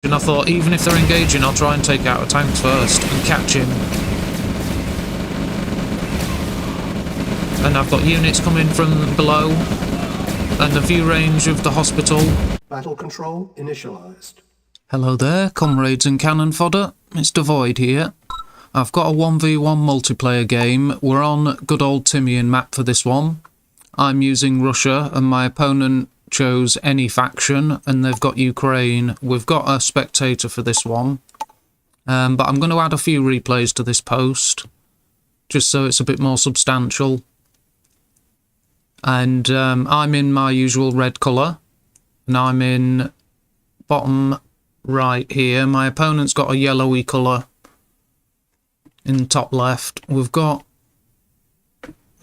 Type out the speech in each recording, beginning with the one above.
And I thought, even if they're engaging, I'll try and take out a tank first and catch him. And I've got units coming from below, and the view range of the hospital. Battle control initialized. Hello there, comrades and cannon fodder. It's Dvoid here. I've got a 1v1 multiplayer game. We're on good old Timian map for this one. I'm using Russia, and my opponent chose any faction, and they've got Ukraine. We've got a spectator for this one, but I'm going to add a few replays to this post just so it's a bit more substantial. And I'm in my usual red colour, and I'm in bottom right here. My opponent's got a yellowy colour in top left. We've got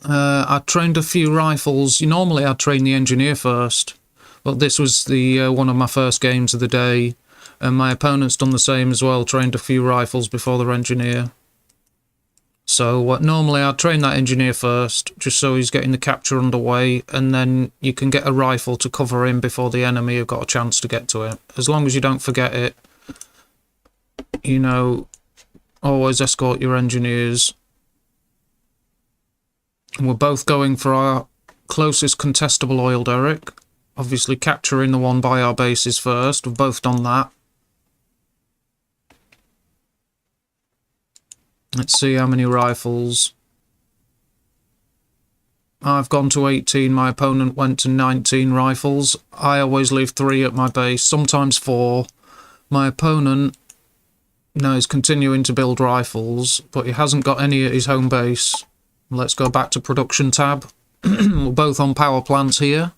I trained a few rifles. Normally I'd train the engineer first, but this was the one of my first games of the day, and my opponent's done the same as well, trained a few rifles before their engineer. So normally I'd train that engineer first, just so he's getting the capture underway, and then you can get a rifle to cover him before the enemy have got a chance to get to it. As long as you don't forget it, you know, always escort your engineers. And we're both going for our closest contestable oil derrick. Obviously capturing the one by our bases first. We've both done that. Let's see how many rifles. I've gone to 18. My opponent went to 19 rifles. I always leave 3 at my base, sometimes 4. My opponent now is continuing to build rifles, but he hasn't got any at his home base. Let's go back to production tab. We're both on power plants here,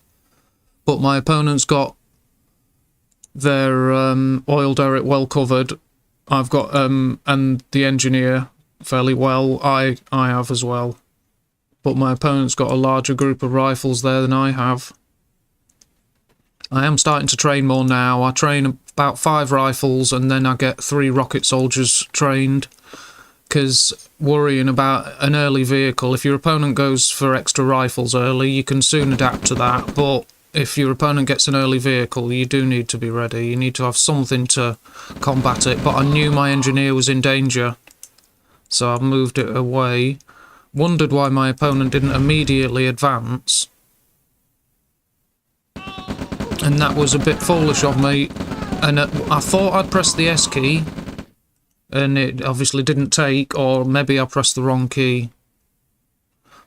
but my opponent's got their oil derrick well covered. I've got and the engineer fairly well. I have as well, but my opponent's got a larger group of rifles there than I have. I am starting to train more now. I train about 5 rifles, and then I get 3 rocket soldiers trained, because worrying about an early vehicle, if your opponent goes for extra rifles early, you can soon adapt to that, but if your opponent gets an early vehicle, you do need to be ready. You need to have something to combat it. But I knew my engineer was in danger, so I moved it away. Wondered why my opponent didn't immediately advance, and that was a bit foolish of me. And I thought I'd press the S key, and it obviously didn't take, or maybe I pressed the wrong key.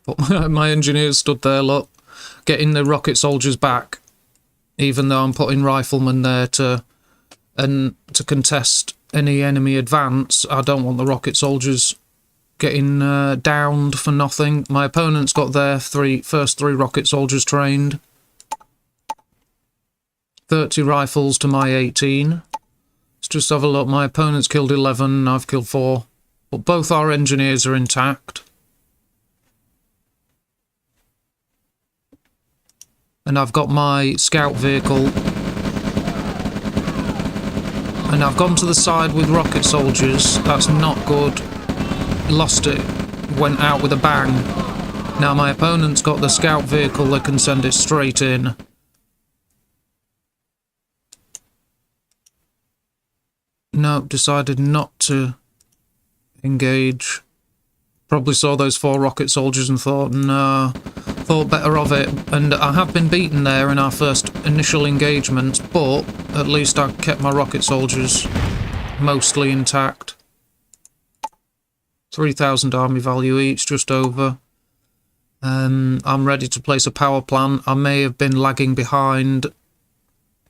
But my engineer stood there, look, getting the rocket soldiers back, even though I'm putting riflemen there to contest any enemy advance. I don't want the rocket soldiers getting downed for nothing. My opponent's got their first 3 rocket soldiers trained. 30 rifles to my 18. Let's just have a look. My opponent's killed 11 and I've killed 4. But both our engineers are intact. And I've got my scout vehicle. And I've gone to the side with rocket soldiers. That's not good. Lost it. Went out with a bang. Now my opponent's got the scout vehicle that can send it straight in. No, decided not to engage. Probably saw those 4 rocket soldiers and thought, nah, thought better of it. And I have been beaten there in our first initial engagement, but at least I kept my rocket soldiers mostly intact. 3,000 army value each, just over. I'm ready to place a power plant. I may have been lagging behind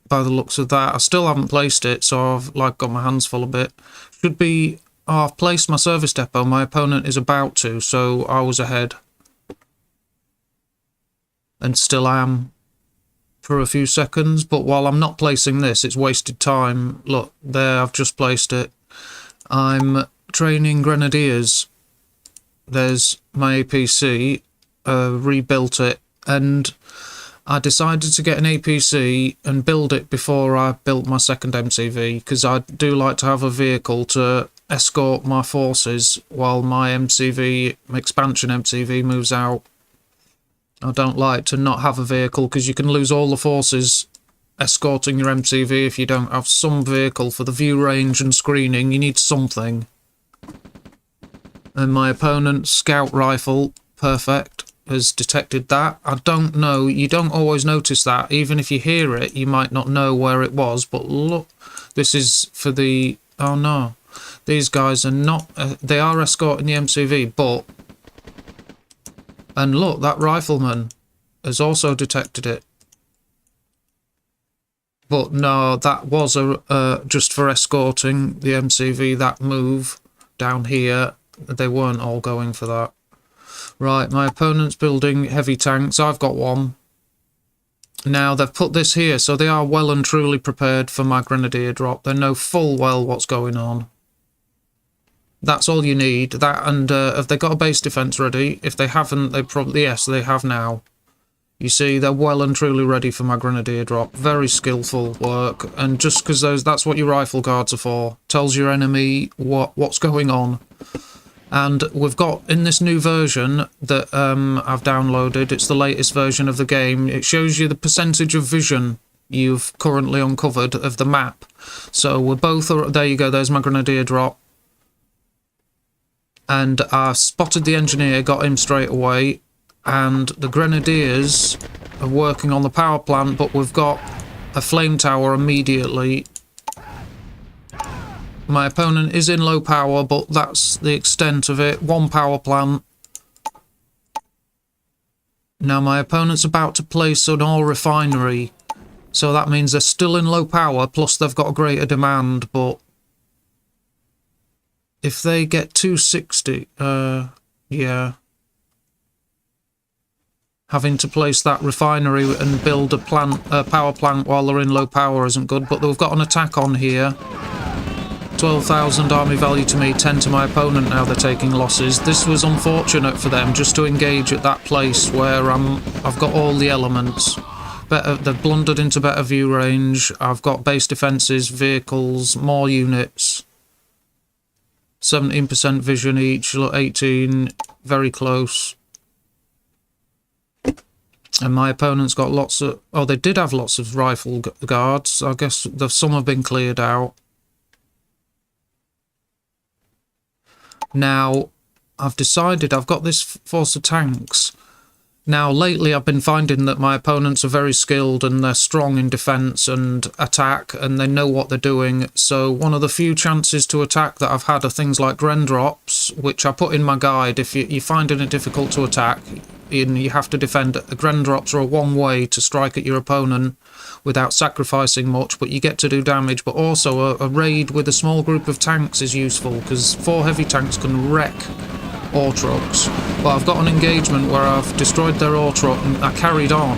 by the looks of that. I still haven't placed it, so I've got my hands full a bit. Should be... Oh, I've placed my service depot. My opponent is about to, so I was ahead. And still am for a few seconds, but while I'm not placing this, it's wasted time. Look, there, I've just placed it. I'm training grenadiers. There's my APC. Rebuilt it, and I decided to get an APC and build it before I built my second MCV, because I do like to have a vehicle to escort my forces while my MCV, expansion MCV, moves out. I don't like to not have a vehicle, because you can lose all the forces escorting your MCV if you don't have some vehicle for the view range and screening. You need something. And my opponent's scout rifle, perfect, has detected that. I don't know, you don't always notice that. Even if you hear it, you might not know where it was. But look, this is for the... Oh no, these guys are not... they are escorting the MCV, but... And look, that rifleman has also detected it. But no, that was just for escorting the MCV, that move down here. They weren't all going for that. Right, my opponent's building heavy tanks. I've got one. Now, they've put this here, so they are well and truly prepared for my grenadier drop. They know full well what's going on. That's all you need. That, and have they got a base defense ready? If they haven't, they probably... Yes, they have now. You see, they're well and truly ready for my grenadier drop. Very skillful work. And just because that's what your rifle guards are for. Tells your enemy what's going on. And we've got, in this new version that I've downloaded, it's the latest version of the game, it shows you the percentage of vision you've currently uncovered of the map. So we're both... There you go, there's my grenadier drop. And I spotted the engineer, got him straight away. And the grenadiers are working on the power plant, but we've got a flame tower immediately. My opponent is in low power, but that's the extent of it. One power plant. Now my opponent's about to place an oil refinery. So that means they're still in low power, plus they've got a greater demand, but... If they get 260, yeah. Having to place that refinery and build a power plant while they're in low power isn't good, but they've got an attack on here. 12,000 army value to me, 10 to my opponent. Now they're taking losses. This was unfortunate for them, just to engage at that place where I've got all the elements. They've blundered into better view range. I've got base defences, vehicles, more units. 17% vision each, 18, very close. And my opponent's got lots of... Oh, they did have lots of rifle guards. I guess some have been cleared out. Now, I've decided I've got this force of tanks. Now, lately I've been finding that my opponents are very skilled and they're strong in defence and attack, and they know what they're doing. So one of the few chances to attack that I've had are things like Gren drops, which I put in my guide. If you're finding it difficult to attack, you have to defend. Gren drops are a one way to strike at your opponent without sacrificing much, but you get to do damage. But also a raid with a small group of tanks is useful, because 4 heavy tanks can wreck ore trucks. But I've got an engagement where I've destroyed their ore truck, and I carried on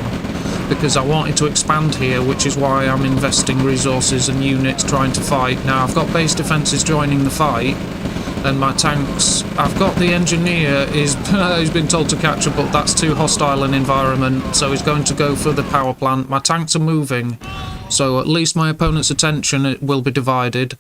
because I wanted to expand here, which is why I'm investing resources and units trying to fight. Now I've got base defences joining the fight, and my tanks... I've got the engineer, he's been told to capture, but that's too hostile an environment, so he's going to go for the power plant. My tanks are moving, so at least my opponent's attention will be divided.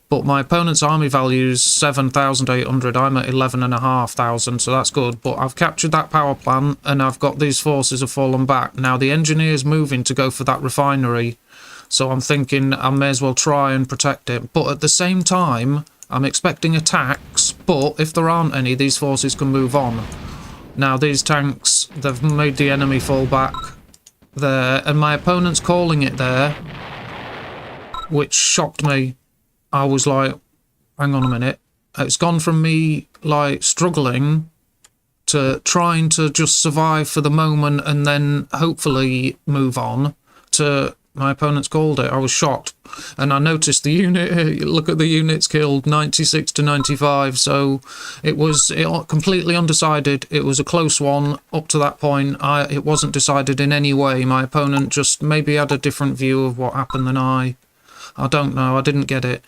But my opponent's army value is 7,800, I'm at 11,500, so that's good. But I've captured that power plant, and I've got these forces have fallen back. Now the engineer's moving to go for that refinery, so I'm thinking I may as well try and protect it. But at the same time, I'm expecting attacks, but if there aren't any, these forces can move on. Now these tanks, they've made the enemy fall back there, and my opponent's calling it there, which shocked me. I was like, hang on a minute. It's gone from me, like, struggling to trying to just survive for the moment and then hopefully move on to my opponent's called it. I was shocked. And I noticed the unit, look at the units killed, 96 to 95. So it was completely undecided. It was a close one up to that point. It wasn't decided in any way. My opponent just maybe had a different view of what happened than I don't know. I didn't get it.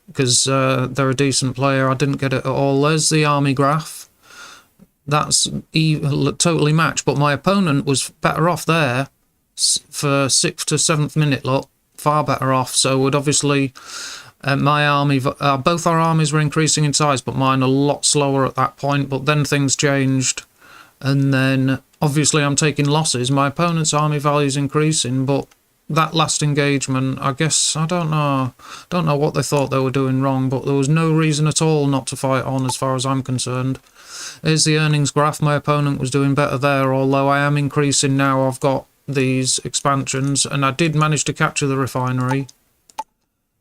Because they're a decent player. I didn't get it at all. There's the army graph. That's totally matched. But my opponent was better off there for 6th to 7th minute, look. Far better off. So would obviously... my army... both our armies were increasing in size, but mine a lot slower at that point. But then things changed. And then, obviously, I'm taking losses. My opponent's army value is increasing, but... that last engagement, I guess, I don't know what they thought they were doing wrong, but there was no reason at all not to fight on as far as I'm concerned. Here's the earnings graph. My opponent was doing better there, although I am increasing now. I've got these expansions, and I did manage to capture the refinery.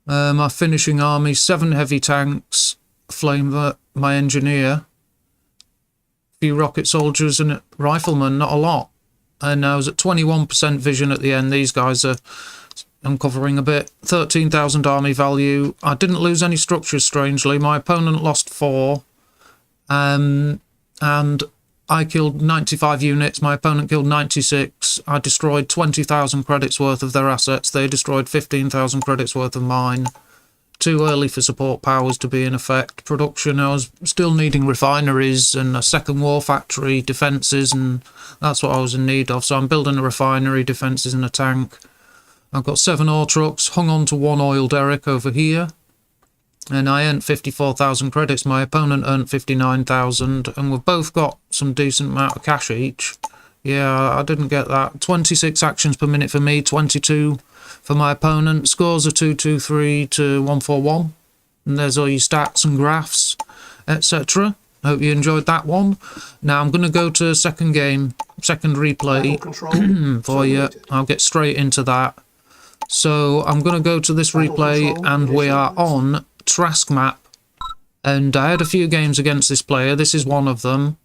My finishing army, 7 heavy tanks, my engineer, few rocket soldiers and riflemen, not a lot. And I was at 21% vision at the end. These guys are uncovering a bit. 13,000 army value. I didn't lose any structures, strangely. My opponent lost 4. And I killed 95 units. My opponent killed 96. I destroyed 20,000 credits worth of their assets. They destroyed 15,000 credits worth of mine. Too early for support powers to be in effect. Production, I was still needing refineries and a second war factory, defences, and that's what I was in need of. So I'm building a refinery, defences and a tank. I've got 7 ore trucks, hung on to 1 oil derrick over here. And I earned 54,000 credits. My opponent earned 59,000. And we've both got some decent amount of cash each. Yeah, I didn't get that. 26 actions per minute for me, 22 for my opponent. Scores are 223 to 141. And there's all your stats and graphs, etc. Hope you enjoyed that one. Now I'm going to go to second game, second replay for you. I'll get straight into that. So I'm going to go to this replay, and we are on Trask map. And I had a few games against this player. This is one of them.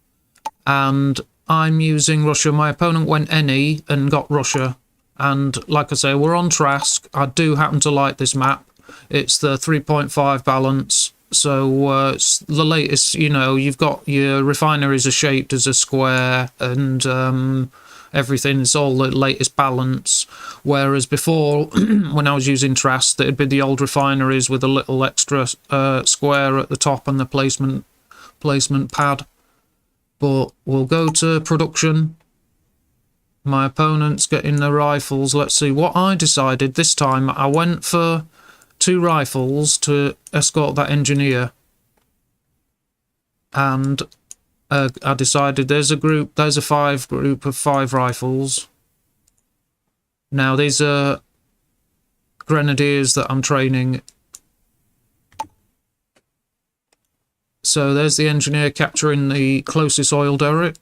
And I'm using Russia. My opponent went NE and got Russia. And like I say, we're on Trask. I do happen to like this map. It's the 3.5 balance. So it's the latest, you know, you've got your refineries are shaped as a square, and everything's all the latest balance. Whereas before, when I was using Trask, it'd be the old refineries with a little extra square at the top and the placement pad. But we'll go to production. My opponent's getting the rifles. Let's see what I decided this time. I went for 2 rifles to escort that engineer. And I decided there's a group of 5 rifles. Now these are grenadiers that I'm training. So there's the engineer capturing the closest oil derrick.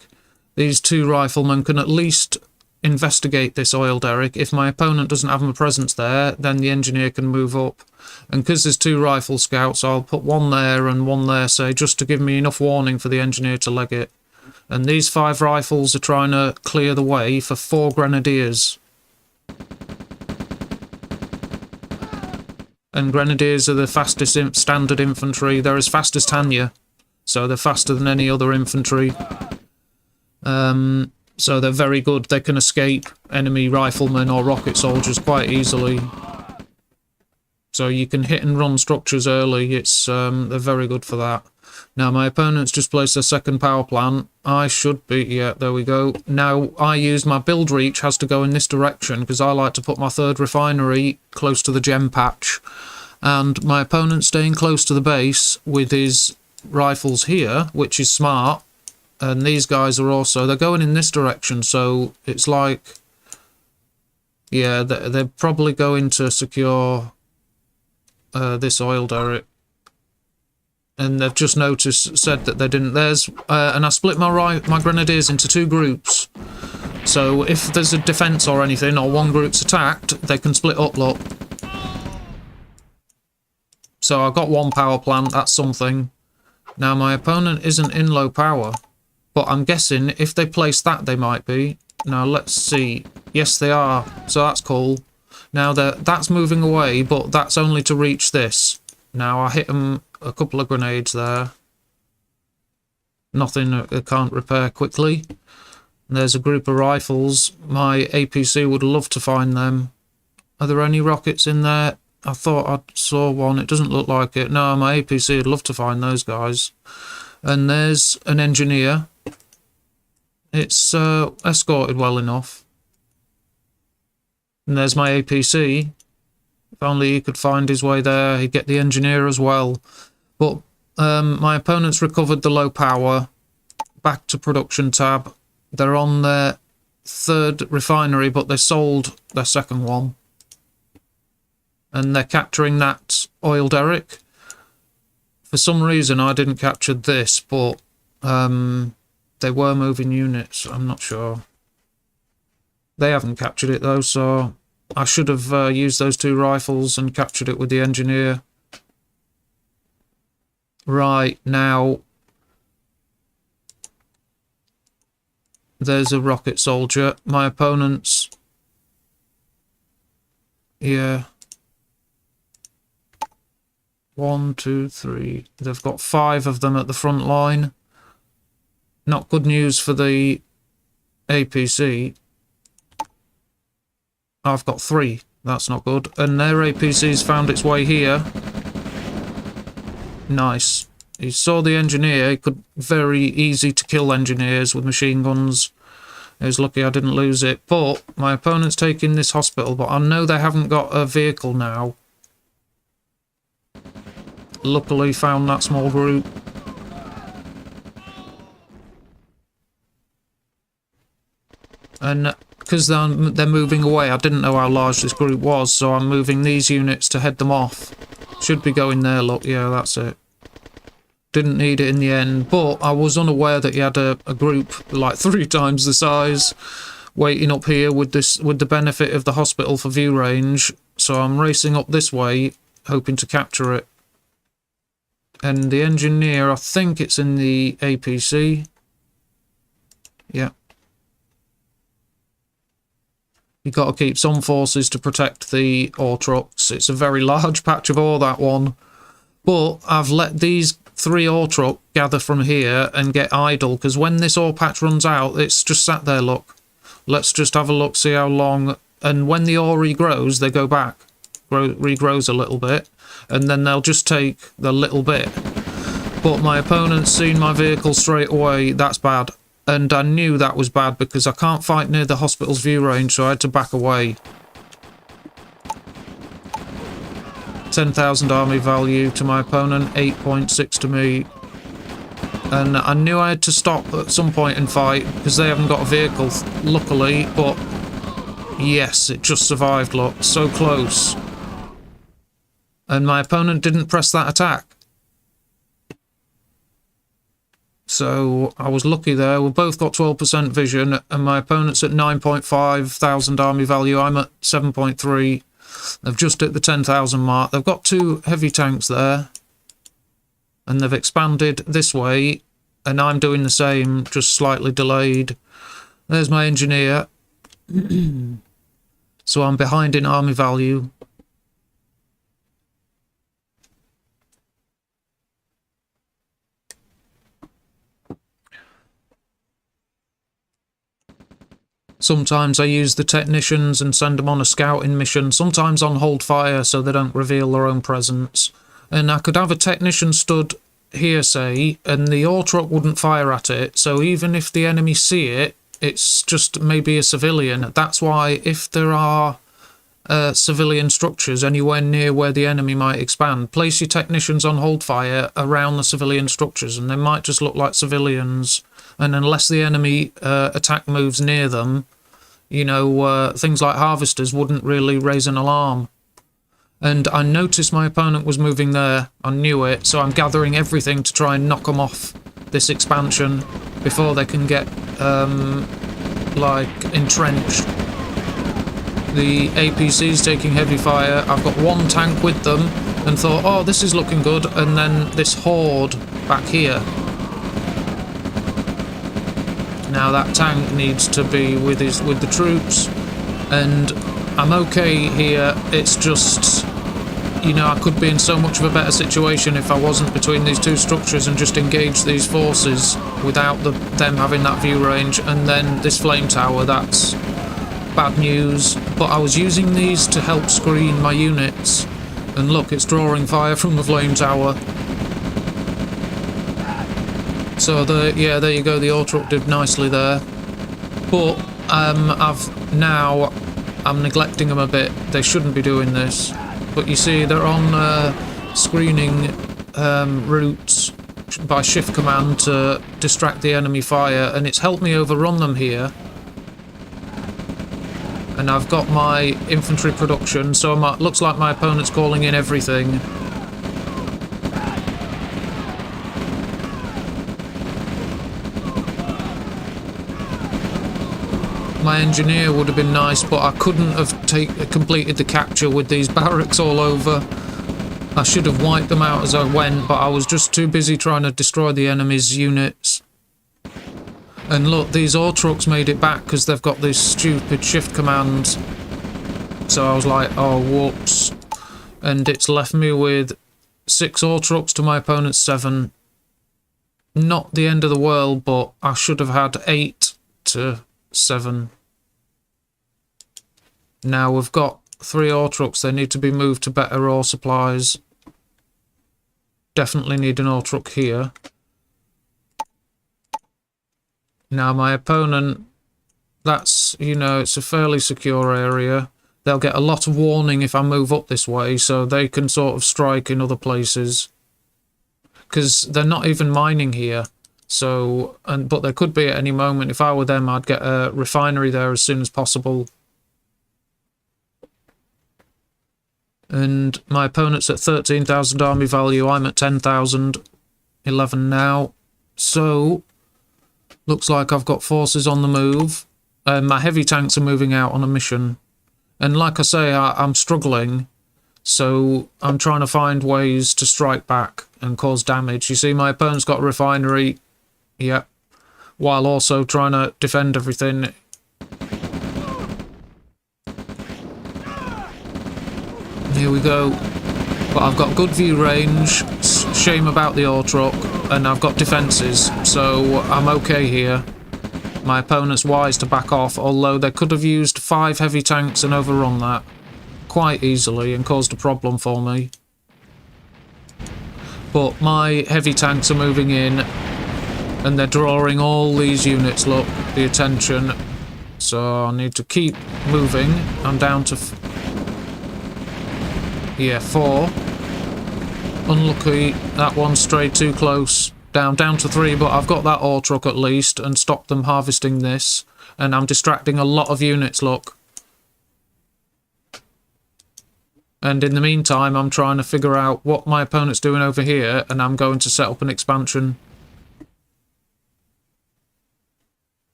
These 2 riflemen can at least investigate this oil derrick. If my opponent doesn't have a presence there, then the engineer can move up. And because there's 2 rifle scouts, I'll put 1 there and 1 there, say, just to give me enough warning for the engineer to leg it. And these 5 rifles are trying to clear the way for 4 grenadiers. And grenadiers are the fastest standard infantry. They're as fast as Tanya, so they're faster than any other infantry. So they're very good. They can escape enemy riflemen or rocket soldiers quite easily. So you can hit and run structures early. It's they're very good for that. Now my opponent's just placed their second power plant. I should be, yeah, there we go. Now I use my build reach has to go in this direction because I like to put my 3rd refinery close to the gem patch. And my opponent's staying close to the base with his rifles here, which is smart. And these guys are also, they're going in this direction, so it's like, yeah, they're probably going to secure this oil derrick. And they've just said that they didn't. And I split my grenadiers into 2 groups. So if there's a defence or anything, or one group's attacked, they can split up, look. So I've got 1 power plant, that's something. Now my opponent isn't in low power. But I'm guessing if they place that, they might be. Now, let's see. Yes, they are. So that's cool. Now, that's moving away, but that's only to reach this. Now, I hit them a couple of grenades there. Nothing they can't repair quickly. And there's a group of rifles. My APC would love to find them. Are there any rockets in there? I thought I saw one. It doesn't look like it. No, my APC would love to find those guys. And there's an engineer. It's escorted well enough. And there's my APC. If only he could find his way there, he'd get the engineer as well. But my opponent's recovered the low power. Back to production tab. They're on their 3rd refinery, but they sold their 2nd one. and they're capturing that oil derrick. For some reason, I didn't capture this, but they were moving units. I'm not sure. They haven't captured it though, so I should have used those 2 rifles and captured it with the engineer. Right, now there's a rocket soldier. My opponent's... yeah. 1, 2, 3. They've got 5 of them at the front line. Not good news for the APC. I've got 3. That's not good. And their APC's found its way here. Nice. He saw the engineer. He could very easy to kill engineers with machine guns. He was lucky I didn't lose it. But my opponent's taking this hospital, but I know they haven't got a vehicle now. Luckily found that small group. And because they're moving away, I didn't know how large this group was, so I'm moving these units to head them off. Should be going there, look, yeah, that's it. Didn't need it in the end, but I was unaware that you had a group like 3 times the size waiting up here with the benefit of the hospital for view range, so I'm racing up this way, hoping to capture it. And the engineer, I think it's in the APC. Yeah. You've got to keep some forces to protect the ore trucks. It's a very large patch of ore, that one. But I've let these 3 ore trucks gather from here and get idle, because when this ore patch runs out, it's just sat there, look. Let's just have a look, see how long. And when the ore regrows, they go back. Regrows a little bit. And then they'll just take the little bit. But my opponent's seen my vehicle straight away. That's bad. And I knew that was bad because I can't fight near the hospital's view range, so I had to back away. 10,000 army value to my opponent, 8.6 to me. And I knew I had to stop at some point and fight because they haven't got a vehicle, luckily. But yes, it just survived, look, so close. And my opponent didn't press that attack. So I was lucky there. We've both got 12% vision, and my opponent's at 9.5 thousand army value. I'm at 7.3. They've just hit the 10,000 mark. They've got 2 heavy tanks there, and they've expanded this way, and I'm doing the same, just slightly delayed. There's my engineer. So I'm behind in army value. Sometimes I use the technicians and send them on a scouting mission, sometimes on hold fire so they don't reveal their own presence. And I could have a technician stood here, say, and the ore truck wouldn't fire at it, so even if the enemy see it, it's just maybe a civilian. That's why if there are civilian structures anywhere near where the enemy might expand, place your technicians on hold fire around the civilian structures, and they might just look like civilians. And unless the enemy attack moves near them, you know, things like harvesters wouldn't really raise an alarm. And I noticed my opponent was moving there. I knew it, so I'm gathering everything to try and knock them off this expansion before they can get, like, entrenched. The APC's taking heavy fire. I've got 1 tank with them and thought, oh, this is looking good. And then this horde back here. Now that tank needs to be with the troops, and I'm okay here. It's just, you know, I could be in so much of a better situation if I wasn't between these 2 structures and just engaged these forces without them having that view range. And then this flame tower, that's bad news. But I was using these to help screen my units, and look, it's drawing fire from the flame tower. So yeah, there you go. The ore truck did nicely there, but I'm neglecting them a bit. They shouldn't be doing this, but you see they're on screening routes by shift command to distract the enemy fire, and it's helped me overrun them here. And And I've got my infantry production, so looks like my opponent's calling in everything. My engineer would have been nice, but I couldn't have completed the capture with these barracks all over. I should have wiped them out as I went, but I was just too busy trying to destroy the enemy's units. And look, these ore trucks made it back because they've got this stupid shift command. So I was like, oh, whoops. And it's left me with 6 ore trucks to my opponent's 7. Not the end of the world, but I should have had 8 to 7. Now we've got 3 ore trucks. They need to be moved to better ore supplies. Definitely need an ore truck here. Now my opponent, that's, you know, it's a fairly secure area. They'll get a lot of warning if I move up this way, so they can sort of strike in other places. Because they're not even mining here. So, but there could be at any moment. If I were them, I'd get a refinery there as soon as possible. And my opponent's at 13,000 army value. I'm at 10,000. 11 now. So, looks like I've got forces on the move. My heavy tanks are moving out on a mission. And like I say, I'm struggling. So, I'm trying to find ways to strike back and cause damage. You see, my opponent's got a refinery. Yep. While also trying to defend everything. Here we go. But I've got good view range. Shame about the ore truck. And I've got defences. So I'm okay here. My opponent's wise to back off. Although they could have used 5 heavy tanks and overrun that quite easily and caused a problem for me. But my heavy tanks are moving in. And they're drawing all these units, look, the attention. So I need to keep moving. I'm down to... 4. Unlucky, that one strayed too close. Down to 3, but I've got that ore truck at least and stopped them harvesting this. And I'm distracting a lot of units, look. And in the meantime, I'm trying to figure out what my opponent's doing over here, and I'm going to set up an expansion.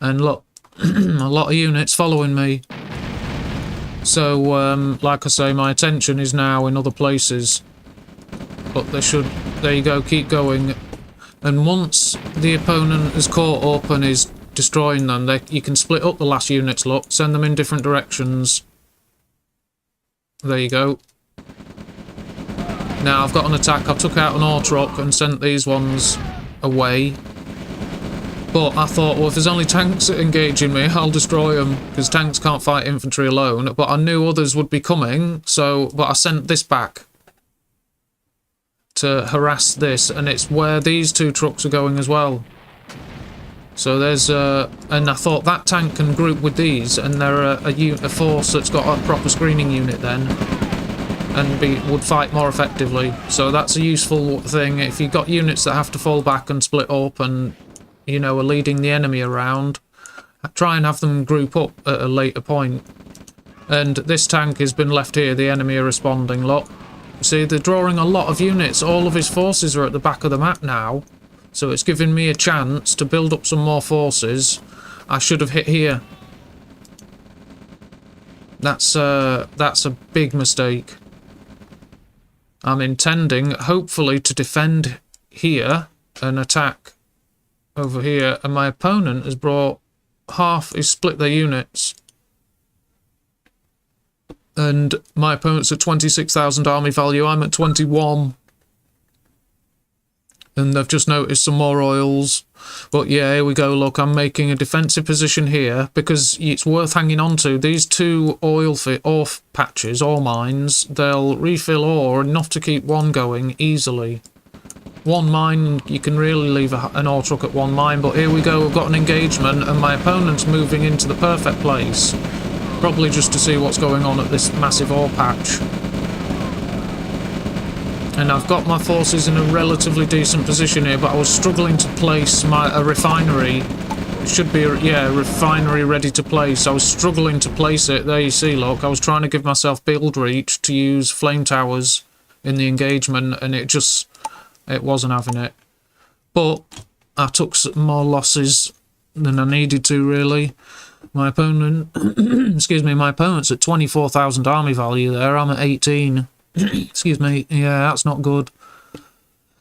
And look, a lot of units following me. So, like I say, my attention is now in other places. But they should, there you go, keep going. And once the opponent is caught up and is destroying them, you can split up the last units, look, send them in different directions. There you go. Now I've got an attack, I took out an ore truck and sent these ones away. But I thought, well, if there's only tanks engaging me, I'll destroy them, because tanks can't fight infantry alone. But I knew others would be coming, so, but I sent this back to harass this, and it's where these 2 trucks are going as well. So there's and I thought that tank can group with these, and they're a force that's got a proper screening unit then, and would fight more effectively. So that's a useful thing if you've got units that have to fall back and split up and, you know, are leading the enemy around. Try and have them group up at a later point. And this tank has been left here, the enemy are responding. Look, see, they're drawing a lot of units. All of his forces are at the back of the map now. So it's giving me a chance to build up some more forces. I should have hit here. That's a big mistake. I'm intending, hopefully, to defend here and attack over here, and my opponent has brought he's split their units. And my opponent's at 26,000 army value, I'm at 21. And they've just noticed some more oils. But yeah, here we go, look, I'm making a defensive position here, because it's worth hanging on to. These 2 ore patches, ore mines, they'll refill ore enough to keep one going easily. One mine, you can really leave an ore truck at one mine, but here we go, we've got an engagement, and my opponent's moving into the perfect place. Probably just to see what's going on at this massive ore patch. And I've got my forces in a relatively decent position here, but I was struggling to place a refinery It should be, yeah, refinery ready to place. I was struggling to place it. There you see, look. I was trying to give myself build reach to use flame towers in the engagement, and it wasn't having it. But I took some more losses than I needed to, really. My opponent, excuse me, my opponent's at 24,000 army value there. I'm at 18. Excuse me. Yeah, that's not good.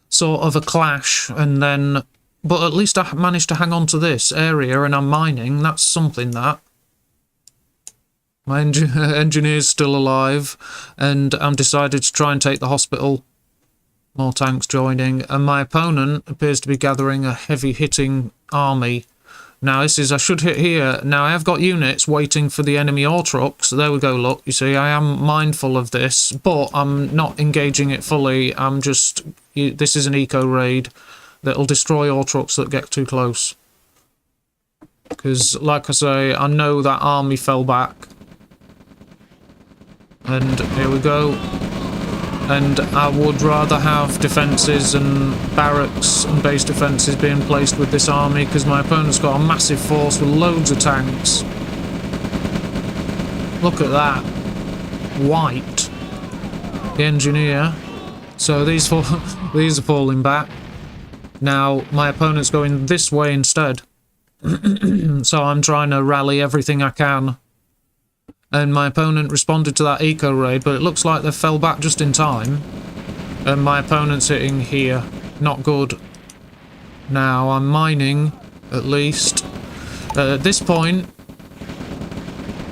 Sort of a clash, and then... But at least I managed to hang on to this area, and I'm mining. That's something, that. My engineer's still alive, and I'm decided to try and take the hospital. More tanks joining, and my opponent appears to be gathering a heavy-hitting army. Now, this is... I should hit here. Now, I have got units waiting for the enemy ore trucks. There we go, look. You see, I am mindful of this, but I'm not engaging it fully. I'm just... This is an eco-raid that'll destroy all trucks that get too close. Because, like I say, I know that army fell back. And here we go. And I would rather have defences and barracks and base defences being placed with this army, because my opponent's got a massive force with loads of tanks. Look at that. Wiped. The engineer. So these are falling back. Now, my opponent's going this way instead. So I'm trying to rally everything I can. And my opponent responded to that eco-raid, but it looks like they fell back just in time. And my opponent's hitting here. Not good. Now, I'm mining, at least. At this point,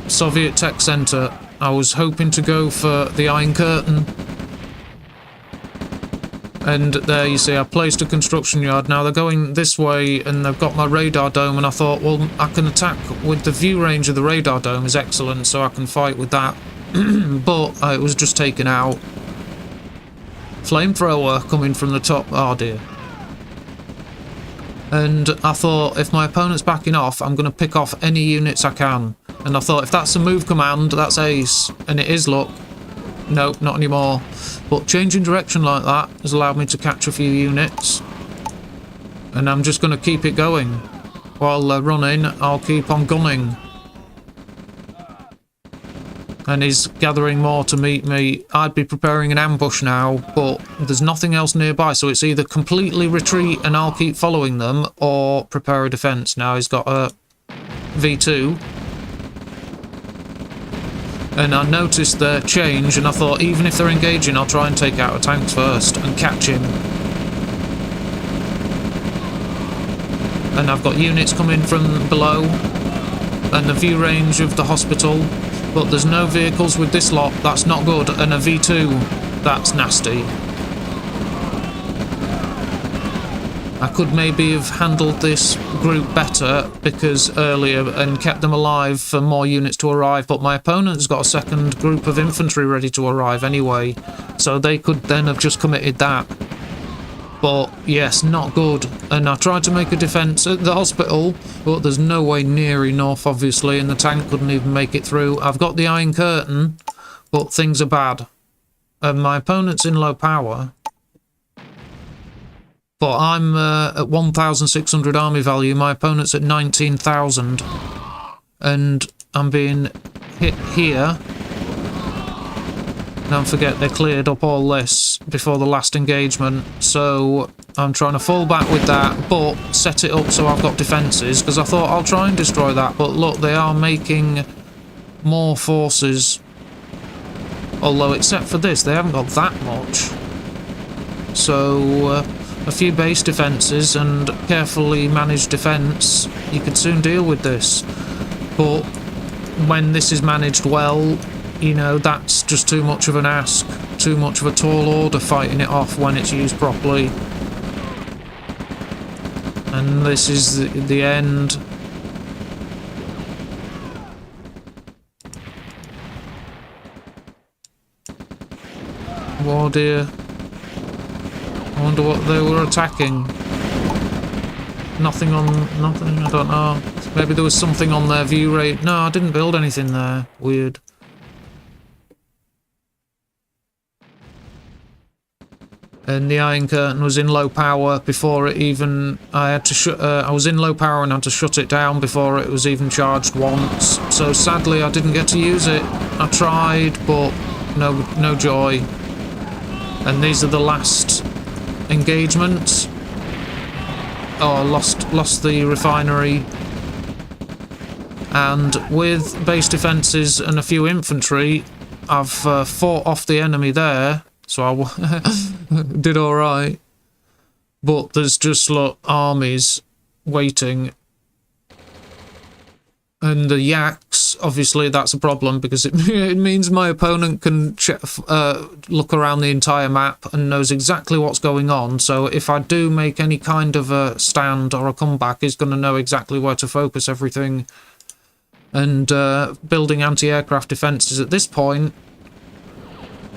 Soviet Tech Center. I was hoping to go for the Iron Curtain. And there you see, I placed a construction yard. Now they're going this way, and they've got my radar dome, and I thought, well, I can attack with the view range of the radar dome is excellent, so I can fight with that. But it was just taken out. Flamethrower coming from the top. Oh dear. And I thought, if my opponent's backing off, I'm going to pick off any units I can. And I thought, if that's a move command, that's ace. And it is, look. Nope, not anymore. But changing direction like that has allowed me to catch a few units. And I'm just going to keep it going. While they're running, I'll keep on gunning. And he's gathering more to meet me. I'd be preparing an ambush now, but there's nothing else nearby. So it's either completely retreat and I'll keep following them, or prepare a defence. Now he's got a V2. And I noticed their change, and I thought, even if they're engaging, I'll try and take out a tanks first and catch him. And I've got units coming from below, and the view range of the hospital, but there's no vehicles with this lot. That's not good. And a V2, that's nasty. I could maybe have handled this group better because earlier and kept them alive for more units to arrive, but my opponent's got a second group of infantry ready to arrive anyway, so they could then have just committed that. But yes, not good. And I tried to make a defence at the hospital, but there's no way near enough, obviously, and the tank couldn't even make it through. I've got the Iron Curtain, but things are bad. And my opponent's in low power. But I'm at 1,600 army value, my opponent's at 19,000. And I'm being hit here. Don't forget, they cleared up all this before the last engagement. So I'm trying to fall back with that, but set it up so I've got defences. Because I thought I'll try and destroy that. But look, they are making more forces. Although, except for this, they haven't got that much. So... a few base defences and carefully managed defence, you could soon deal with this. But when this is managed well, you know, that's just too much of an ask. Too much of a tall order fighting it off when it's used properly. And this is the end. Oh dear. I wonder what they were attacking. Nothing, I don't know. Maybe there was something on their view rate. No, I didn't build anything there. Weird. And the Iron Curtain was in low power before it even... I was in low power and had to shut it down before it was even charged once. So sadly I didn't get to use it. I tried, but no joy. And these are the last engagements. Oh, I lost the refinery. And with base defences and a few infantry, I've fought off the enemy there. So I did alright. But there's just like armies waiting. And the yaks, obviously that's a problem because it means my opponent can look around the entire map and knows exactly what's going on. So if I do make any kind of a stand or a comeback, he's going to know exactly where to focus everything. And building anti-aircraft defences at this point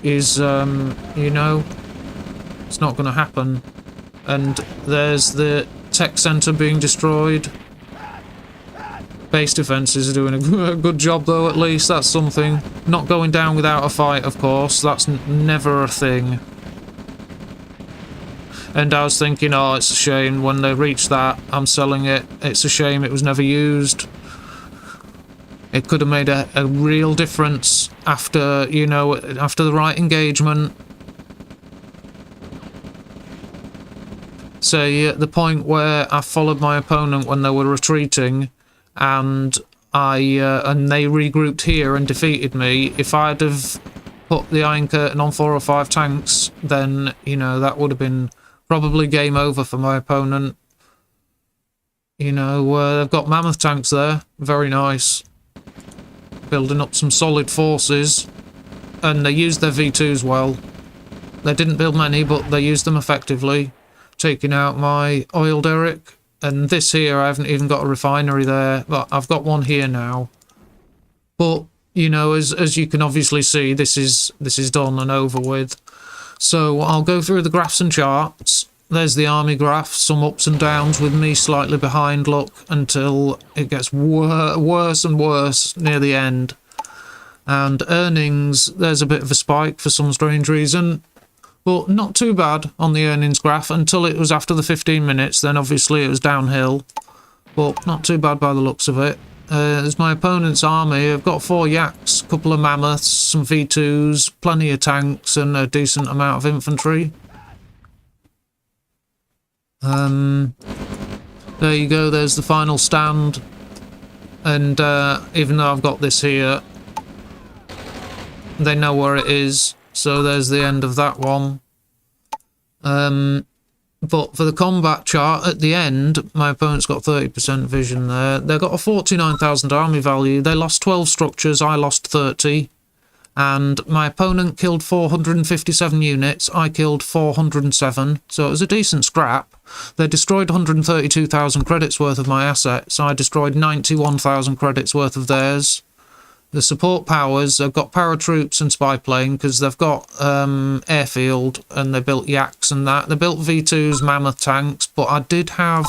is, you know, it's not going to happen. And there's the tech centre being destroyed. Base defences are doing a good job though, at least. That's something. Not going down without a fight, of course. That's never a thing. And I was thinking, oh, it's a shame when they reach that, I'm selling it. It's a shame it was never used. It could have made a real difference after, you know, after the right engagement. Say, at the point where I followed my opponent when they were retreating, and they regrouped here and defeated me. If I'd have put the Iron Curtain on 4 or 5 tanks, then, you know, that would have been probably game over for my opponent. You know, they've got mammoth tanks there. Very nice. Building up some solid forces. And they used their V2s well. They didn't build many, but they used them effectively. Taking out my oil derrick. And this here, I haven't even got a refinery there, but I've got one here now. But, you know, as you can obviously see, this is done and over with. So I'll go through the graphs and charts. There's the army graph, some ups and downs with me slightly behind, look, until it gets worse and worse near the end. And earnings, there's a bit of a spike for some strange reason. But not too bad on the earnings graph until it was after the 15 minutes. Then obviously it was downhill. But not too bad by the looks of it. There's my opponent's army. I've got 4 yaks, a couple of mammoths, some V2s, plenty of tanks and a decent amount of infantry. There you go, there's the final stand. And even though I've got this here, they know where it is. So there's the end of that one. But for the combat chart, at the end, my opponent's got 30% vision there. They've got a 49,000 army value. They lost 12 structures, I lost 30. And my opponent killed 457 units, I killed 407. So it was a decent scrap. They destroyed 132,000 credits worth of my assets. I destroyed 91,000 credits worth of theirs. The support powers, they've got paratroops and spy plane because they've got airfield and they built yaks and that. They built V2s, mammoth tanks, but I did have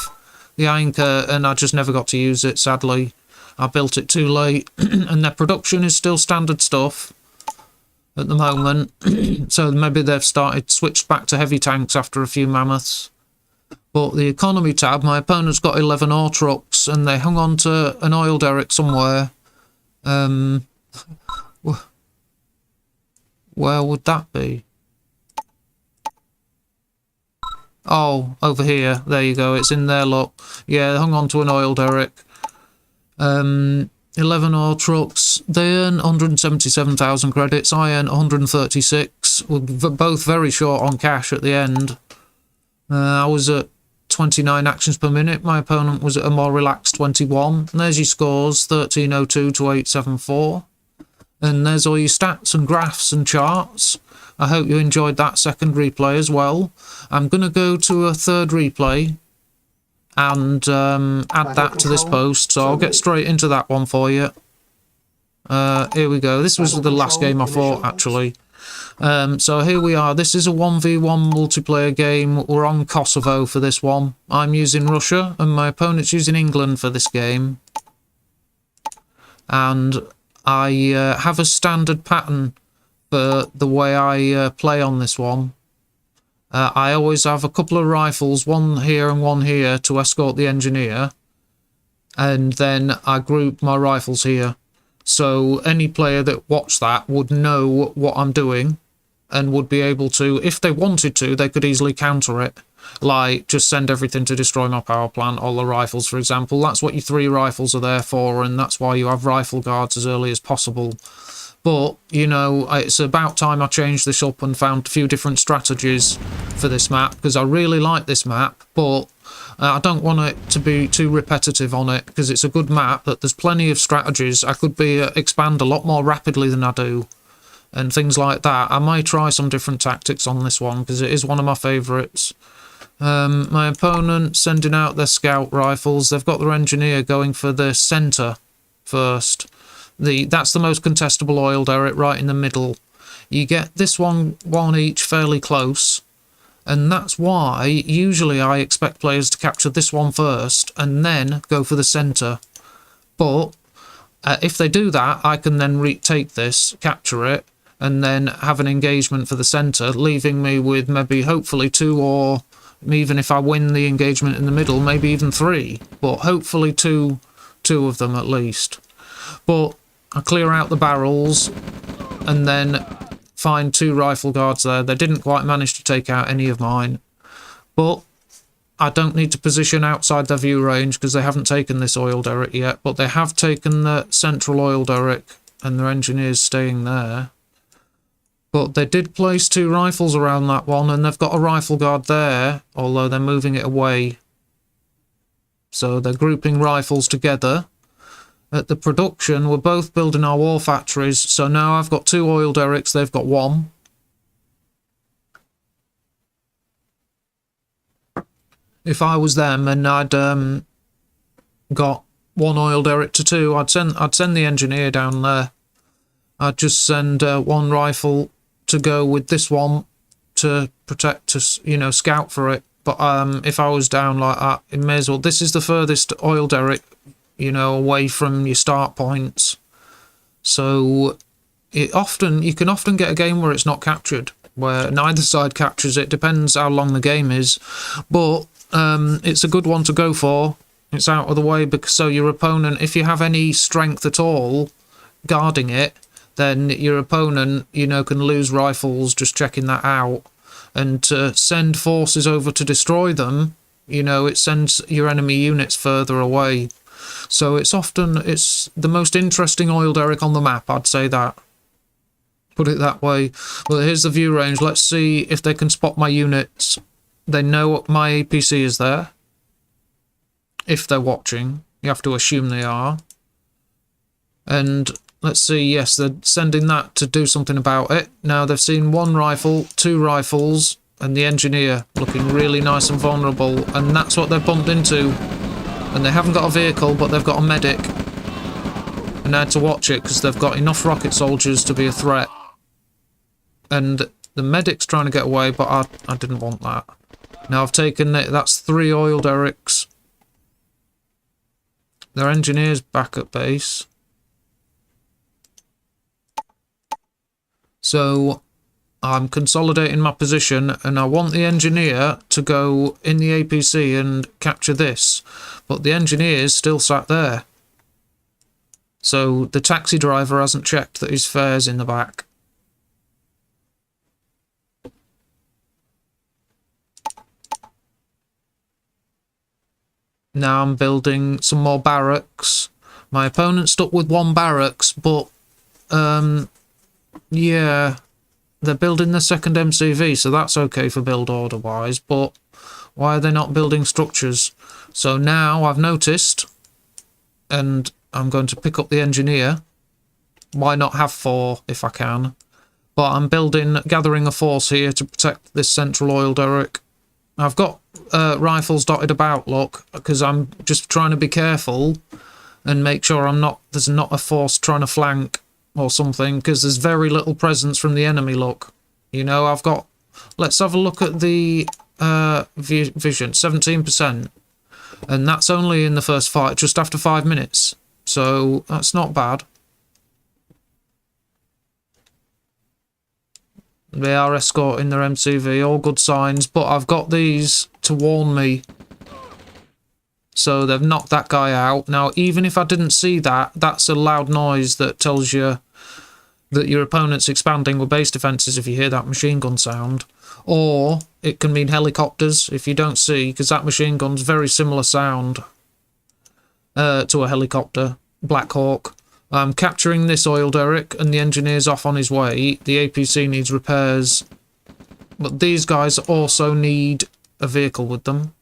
the Iron Curtain and I just never got to use it, sadly. I built it too late and their production is still standard stuff at the moment. So maybe they've switched back to heavy tanks after a few mammoths. But the economy tab, my opponent's got 11 ore trucks and they hung on to an oil derrick somewhere. Where would that be? Oh, over here. There you go. It's in there, look. Yeah, they hung on to an oil derrick. 11 ore trucks. They earn 177,000 credits. I earn 136. We're both very short on cash at the end. I was at 29 actions per minute. My opponent was at a more relaxed 21. And there's your scores, 1302 to 874. And there's all your stats and graphs and charts. I hope you enjoyed that second replay as well. I'm going to go to a third replay and add that to this post. So I'll get straight into that one for you. Here we go. This was the last game I fought, actually. So here we are. This is a 1v1 multiplayer game. We're on Kosovo for this one. I'm using Russia and my opponent's using England for this game. And I have a standard pattern for the way I play on this one. I always have a couple of rifles, one here and one here, to escort the engineer, and then I group my rifles here. So any player that watched that would know what I'm doing and would be able to, if they wanted to, they could easily counter it. Like, just send everything to destroy my power plant, all the rifles, for example. That's what your 3 rifles are there for, and that's why you have rifle guards as early as possible. But, you know, it's about time I changed this up and found a few different strategies for this map, because I really like this map, but I don't want it to be too repetitive on it, because it's a good map, that there's plenty of strategies. I could expand a lot more rapidly than I do, and things like that. I may try some different tactics on this one, because it is one of my favourites. My opponent sending out their scout rifles. They've got their engineer going for the centre first. That's the most contestable oil derrick, right in the middle. You get this one each fairly close, and that's why usually I expect players to capture this one first and then go for the centre. But if they do that, I can then retake this, capture it, and then have an engagement for the centre, leaving me with maybe hopefully 2, or even if I win the engagement in the middle, maybe even 3, but hopefully two of them at least. But I clear out the barrels and then find 2 rifle guards there. They didn't quite manage to take out any of mine, but I don't need to position outside their view range because they haven't taken this oil derrick yet, but they have taken the central oil derrick and their engineers staying there. But they did place 2 rifles around that one, and they've got a rifle guard there, although they're moving it away. So they're grouping rifles together. At the production, we're both building our war factories, so now I've got 2 oil derricks, they've got 1. If I was them and I'd got 1 oil derrick to 2, I'd send the engineer down there. I'd just send 1 rifle to go with this one to protect us, you know, scout for it. But if I was down like that, it may as well. This is the furthest oil derrick, you know, away from your start points. So you can often get a game where it's not captured, where neither side captures it. Depends how long the game is, but it's a good one to go for. It's out of the way, because so your opponent, if you have any strength at all guarding it, then your opponent, you know, can lose rifles just checking that out. And to send forces over to destroy them, you know, it sends your enemy units further away. So it's the most interesting oil derrick on the map, I'd say that. Put it that way. Well, here's the view range. Let's see if they can spot my units. They know my APC is there. If they're watching. You have to assume they are. And let's see, yes, they're sending that to do something about it. Now they've seen 1 rifle, 2 rifles, and the engineer looking really nice and vulnerable. And that's what they've bumped into. And they haven't got a vehicle, but they've got a medic. And I had to watch it because they've got enough rocket soldiers to be a threat. And the medic's trying to get away, but I didn't want that. Now I've taken it, that's 3 oil derricks. Their engineer's back at base. So I'm consolidating my position, and I want the engineer to go in the APC and capture this. But the engineer's still sat there. So the taxi driver hasn't checked that his fare's in the back. Now I'm building some more barracks. My opponent's stuck with 1 barracks, but yeah, they're building the second MCV, so that's okay for build order wise, but why are they not building structures? So now I've noticed, and I'm going to pick up the engineer. Why not have 4 if I can? But I'm gathering a force here to protect this central oil derrick. I've got rifles dotted about, look, because I'm just trying to be careful and make sure there's not a force trying to flank or something, because there's very little presence from the enemy, look. You know, let's have a look at the vision, 17%. And that's only in the first fight, just after 5 minutes. So that's not bad. They are escorting their MCV, all good signs, but I've got these to warn me. So they've knocked that guy out. Now, even if I didn't see that, that's a loud noise that tells you that your opponent's expanding with base defences if you hear that machine gun sound. Or it can mean helicopters if you don't see, because that machine gun's very similar sound to a helicopter. Black Hawk. I'm capturing this oil derrick and the engineer's off on his way. The APC needs repairs. But these guys also need a vehicle with them.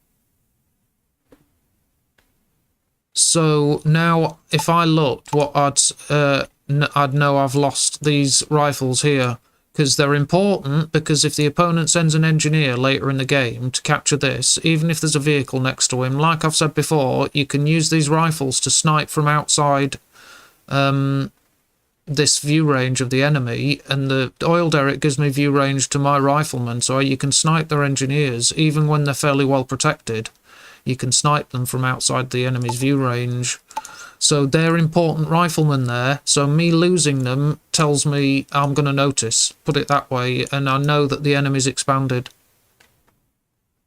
So now if I looked, what I'd know I've lost these rifles here. Because they're important, because if the opponent sends an engineer later in the game to capture this, even if there's a vehicle next to him, like I've said before, you can use these rifles to snipe from outside this view range of the enemy, and the oil derrick gives me view range to my riflemen, so you can snipe their engineers, even when they're fairly well protected. You can snipe them from outside the enemy's view range. So they're important riflemen there, so me losing them tells me I'm going to notice, put it that way, and I know that the enemy's expanded.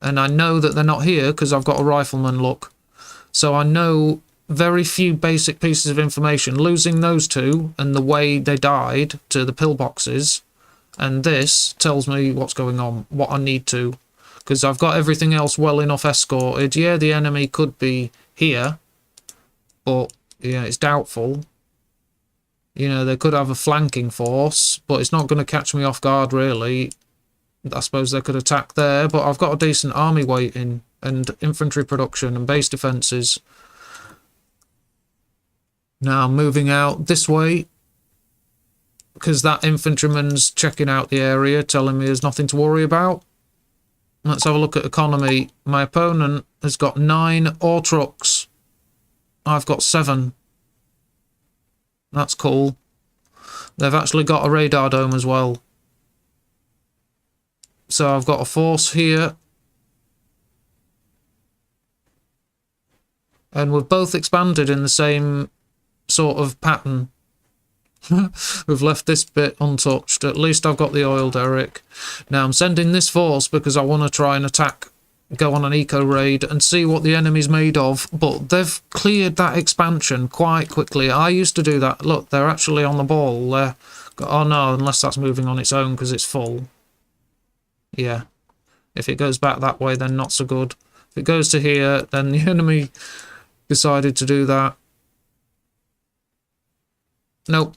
And I know that they're not here because I've got a rifleman look. So I know very few basic pieces of information. Losing those two and the way they died to the pillboxes, and this tells me what's going on, what I need to. Because I've got everything else well enough escorted. Yeah, the enemy could be here, but yeah, it's doubtful. You know, they could have a flanking force, but it's not going to catch me off guard, really. I suppose they could attack there, but I've got a decent army waiting, and infantry production and base defences. Now I'm moving out this way, because that infantryman's checking out the area, telling me there's nothing to worry about. Let's have a look at economy. My opponent has got 9 ore trucks. I've got 7. That's cool. They've actually got a radar dome as well. So I've got a force here. And we've both expanded in the same sort of pattern. We've left this bit untouched. At least I've got the oil derrick. Now I'm sending this force because I want to try and attack, go on an eco raid and see what the enemy's made of, but they've cleared that expansion quite quickly. I used to do that. Look, they're actually on the ball. Oh no, unless that's moving on its own because it's full. Yeah, if it goes back that way, then not so good. If it goes to here, then the enemy decided to do that. Nope.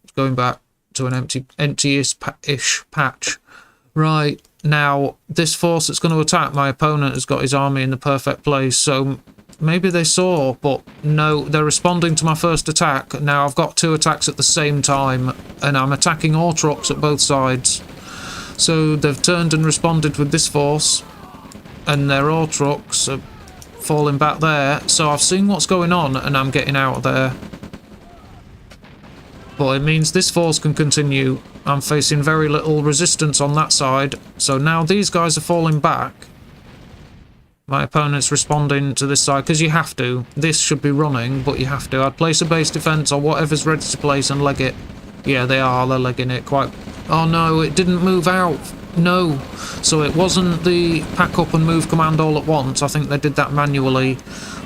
It's going back to an empty-ish patch. Right, now, this force that's going to attack, my opponent has got his army in the perfect place, so maybe they saw, but no, they're responding to my first attack. Now, I've got 2 attacks at the same time, and I'm attacking ore trucks at both sides. So they've turned and responded with this force, and their ore trucks are falling back there. So I've seen what's going on, and I'm getting out of there. But it means this force can continue. I'm facing very little resistance on that side. So now these guys are falling back. My opponent's responding to this side, because you have to. This should be running, but you have to. I'd place a base defence or whatever's ready to place and leg it. Yeah, they are. They're legging it quite... Oh no, it didn't move out. No. So it wasn't the pack up and move command all at once. I think they did that manually.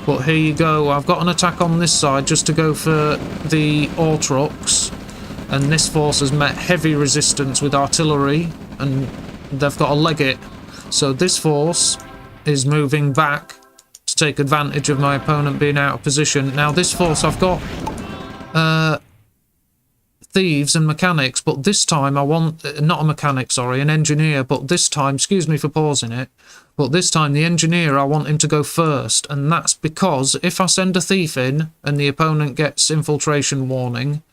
But here you go. I've got an attack on this side just to go for the ore trucks. And this force has met heavy resistance with artillery. And they've got to leg it. So this force is moving back to take advantage of my opponent being out of position. Now this force, I've got thieves and mechanics, but this time I want, not a mechanic, sorry, an engineer, but this time, excuse me for pausing it, but this time the engineer, I want him to go first, and that's because if I send a thief in and the opponent gets infiltration warning,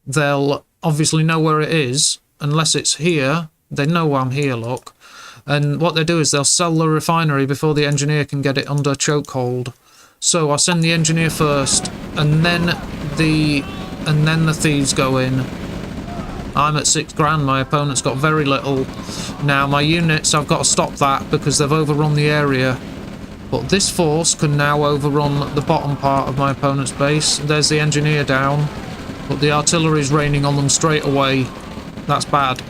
they'll obviously know where it is. Unless it's here, they know I'm here, look. And what they do is they'll sell the refinery before the engineer can get it under chokehold. So I send the engineer first, and then the thieves go in. I'm at 6 grand, my opponent's got very little. Now my units, I've got to stop that because they've overrun the area. But this force can now overrun the bottom part of my opponent's base. There's the engineer down, but the artillery's raining on them straight away. That's bad.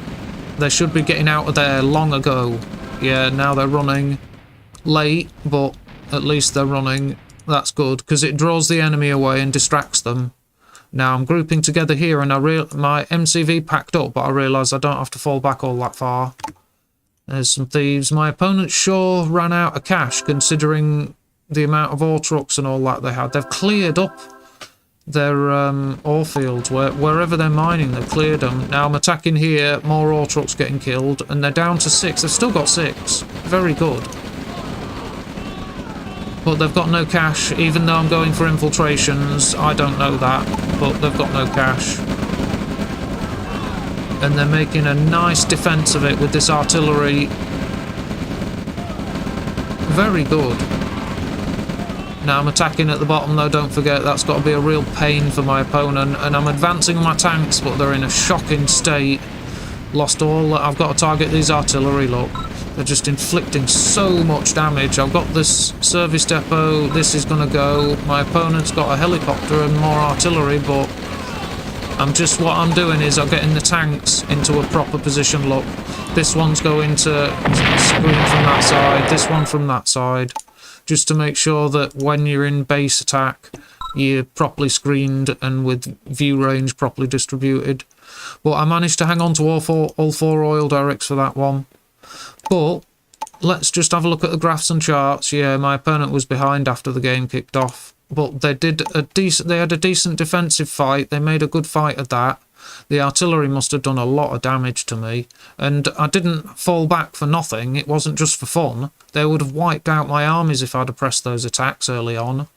They should be getting out of there long ago. Yeah, now they're running late, but at least they're running. That's good, because it draws the enemy away and distracts them. Now I'm grouping together here, and my MCV packed up, but I realise I don't have to fall back all that far. There's some thieves. My opponent sure ran out of cash, considering the amount of ore trucks and all that they had. They've cleared up their ore fields, wherever they're mining, they've cleared them. Now I'm attacking here, more ore trucks getting killed, and they're down to 6. They've still got 6. Very good. But they've got no cash, even though I'm going for infiltrations. I don't know that, but they've got no cash. And they're making a nice defence of it with this artillery. Very good. Now I'm attacking at the bottom though, don't forget, that's got to be a real pain for my opponent. And I'm advancing my tanks, but they're in a shocking state. Lost all. I've got to target these artillery, look. They're just inflicting so much damage. I've got this service depot, this is going to go. My opponent's got a helicopter and more artillery, but what I'm doing is I'm getting the tanks into a proper position. Look, this one's going to screen from that side, this one from that side, just to make sure that when you're in base attack, you're properly screened and with view range properly distributed. But I managed to hang on to all four oil derricks for that one. But let's just have a look at the graphs and charts. Yeah, my opponent was behind after the game kicked off, but they had a decent defensive fight. They made a good fight at that. The artillery must have done a lot of damage to me, and I didn't fall back for nothing. It wasn't just for fun. They would have wiped out my armies if I'd have pressed those attacks early on.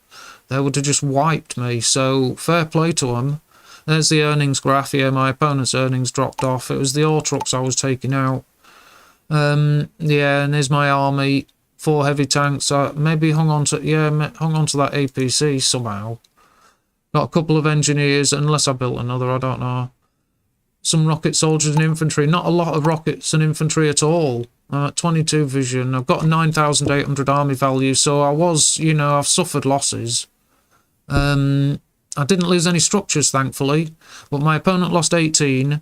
They would have just wiped me, so fair play to them. There's the earnings graph here. My opponent's earnings dropped off. It was the ore trucks I was taking out. Yeah, and there's my army, 4 heavy tanks. Maybe hung on to that APC somehow. Got a couple of engineers, unless I built another, I don't know. Some rocket soldiers and infantry. Not a lot of rockets and infantry at all. 22 vision. I've got 9,800 army value, so I was, I've suffered losses. I didn't lose any structures, thankfully, but my opponent lost 18.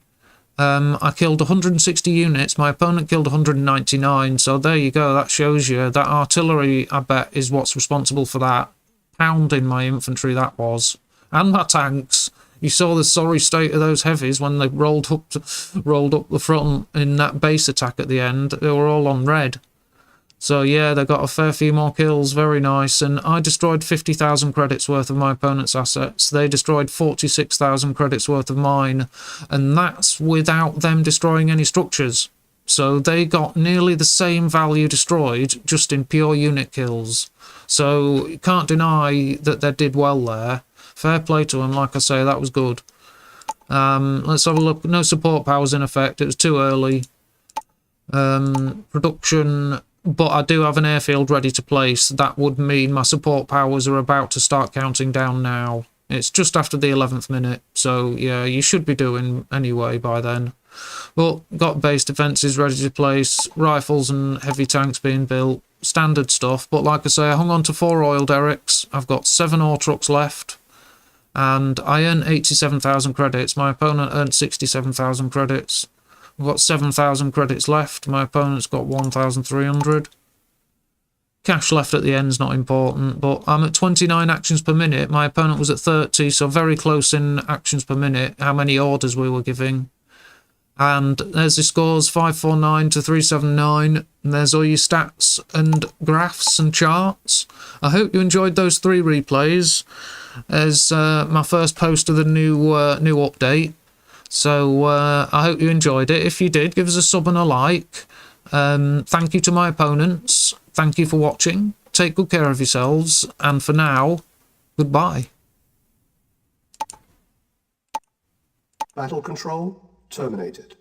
I killed 160 units, my opponent killed 199, so there you go, that shows you. That artillery, I bet, is what's responsible for that. Pounding my infantry, that was. And my tanks. You saw the sorry state of those heavies when they rolled up the front in that base attack at the end. They were all on red. So yeah, they got a fair few more kills, very nice, and I destroyed 50,000 credits worth of my opponent's assets. They destroyed 46,000 credits worth of mine, and that's without them destroying any structures. So they got nearly the same value destroyed, just in pure unit kills. So you can't deny that they did well there. Fair play to them, like I say, that was good. Let's have a look. No support powers in effect, it was too early. Production... But I do have an airfield ready to place. That would mean my support powers are about to start counting down now. It's just after the 11th minute, so yeah, you should be doing anyway by then. But got base defences ready to place, rifles and heavy tanks being built, standard stuff. But like I say, I hung on to 4 oil derricks. I've got 7 ore trucks left, and I earned 87,000 credits. My opponent earned 67,000 credits. I've got 7,000 credits left. My opponent's got 1,300. Cash left at the end's not important, but I'm at 29 actions per minute. My opponent was at 30, so very close in actions per minute, how many orders we were giving. And there's the scores, 549 to 379. And there's all your stats and graphs and charts. I hope you enjoyed those 3 replays as my first post of the new update. So I hope you enjoyed it. If you did, give us a sub and a like. Thank you to my opponents. Thank you for watching. Take good care of yourselves. And for now, goodbye. Battle control terminated.